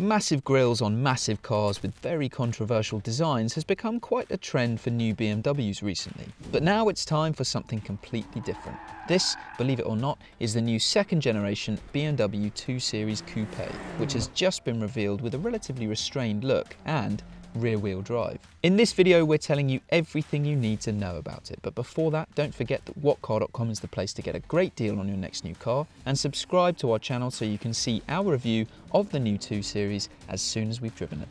Massive grilles on massive cars with very controversial designs has become quite a trend for new BMWs recently. But now it's time for something completely different. This, believe it or not, is the new second generation BMW 2 Series Coupe, which has just been revealed with a relatively restrained look and rear-wheel drive. In this video, we're telling you everything you need to know about it. But before that, don't forget that whatcar.com is the place to get a great deal on your next new car, and subscribe to our channel so you can see our review of the new 2 Series as soon as we've driven it.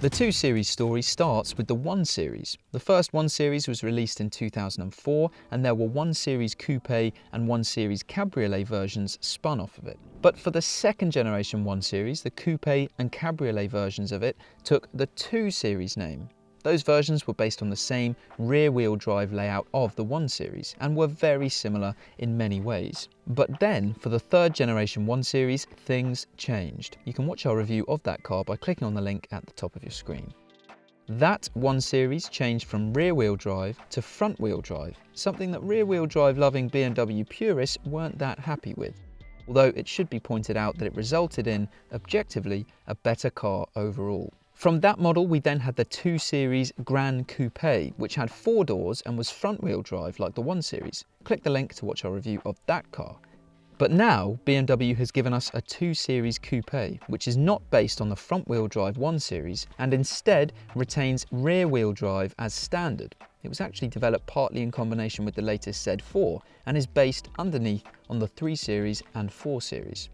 The 2 Series story starts with the 1 Series. The first 1 Series was released in 2004, and there were 1 Series Coupe and 1 Series Cabriolet versions spun off of it. But for the second generation 1 Series, the Coupe and Cabriolet versions of it took the 2 Series name. Those versions were based on the same rear-wheel drive layout of the 1 Series and were very similar in many ways. But then, for the third generation 1 Series, things changed. You can watch our review of that car by clicking on the link at the top of your screen. That 1 Series changed from rear-wheel drive to front-wheel drive, something that rear-wheel drive loving BMW purists weren't that happy with. Although it should be pointed out that it resulted in, objectively, a better car overall. From that model, we then had the 2 Series Gran Coupe, which had 4 doors and was front-wheel drive like the 1 Series. Click the link to watch our review of that car. But now, BMW has given us a 2 Series Coupe, which is not based on the front-wheel drive 1 Series and instead retains rear-wheel drive as standard. It was actually developed partly in combination with the latest Z4 and is based underneath on the 3 Series and 4 Series.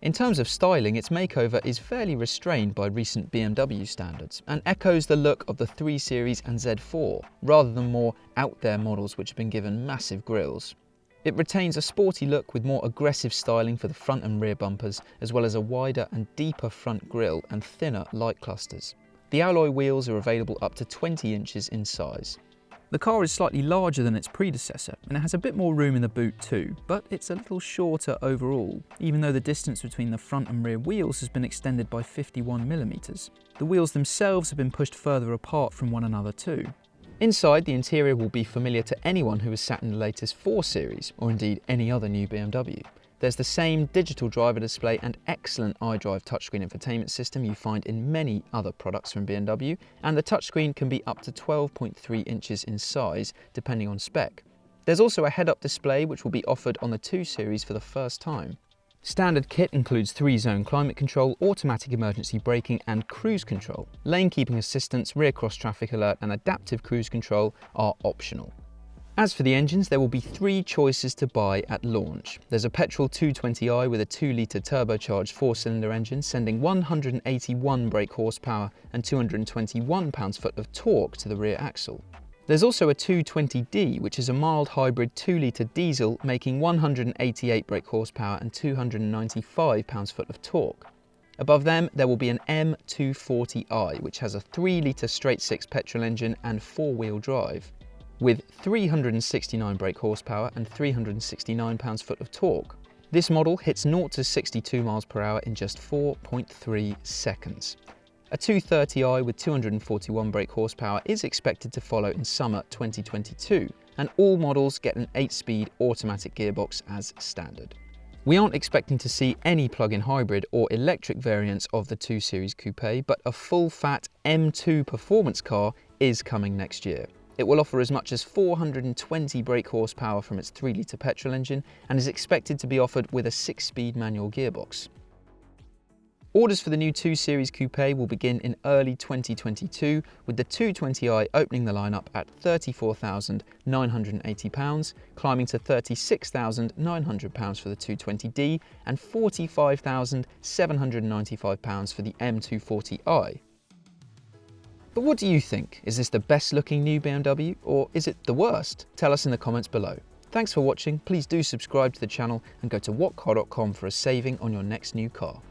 In terms of styling, its makeover is fairly restrained by recent BMW standards and echoes the look of the 3 Series and Z4, rather than more out-there models which have been given massive grilles. It retains a sporty look with more aggressive styling for the front and rear bumpers, as well as a wider and deeper front grille and thinner light clusters. The alloy wheels are available up to 20 inches in size. The car is slightly larger than its predecessor, and it has a bit more room in the boot too, but it's a little shorter overall, even though the distance between the front and rear wheels has been extended by 51mm. The wheels themselves have been pushed further apart from one another too. Inside, the interior will be familiar to anyone who has sat in the latest 4 Series, or indeed any other new BMW. There's the same digital driver display and excellent iDrive touchscreen infotainment system you find in many other products from BMW, and the touchscreen can be up to 12.3 inches in size, depending on spec. There's also a head-up display which will be offered on the 2 Series for the first time. Standard kit includes 3-zone climate control, automatic emergency braking and cruise control. Lane keeping assistance, rear cross traffic alert and adaptive cruise control are optional. As for the engines, there will be 3 choices to buy at launch. There's a petrol 220i with a 2-litre turbocharged 4-cylinder engine sending 181 brake horsepower and 221 pounds-foot of torque to the rear axle. There's also a 220d, which is a mild hybrid 2-litre diesel making 188 brake horsepower and 295 pounds-foot of torque. Above them, there will be an M240i, which has a 3-litre straight-six petrol engine and 4-wheel drive, with 369 brake horsepower and 369 pounds-foot of torque. This model hits 0 to 62 miles per hour in just 4.3 seconds. A 230i with 241 brake horsepower is expected to follow in summer 2022, and all models get an 8-speed automatic gearbox as standard. We aren't expecting to see any plug-in hybrid or electric variants of the 2 Series Coupe, but a full-fat M2 performance car is coming next year. It will offer as much as 420 brake horsepower from its 3-litre petrol engine and is expected to be offered with a 6-speed manual gearbox. Orders for the new 2 Series Coupe will begin in early 2022, with the 220i opening the lineup at £34,980, climbing to £36,900 for the 220d and £45,795 for the M240i. But what do you think? Is this the best looking new BMW, or is it the worst? Tell us in the comments below. Thanks for watching, please do subscribe to the channel and go to whatcar.com for a saving on your next new car.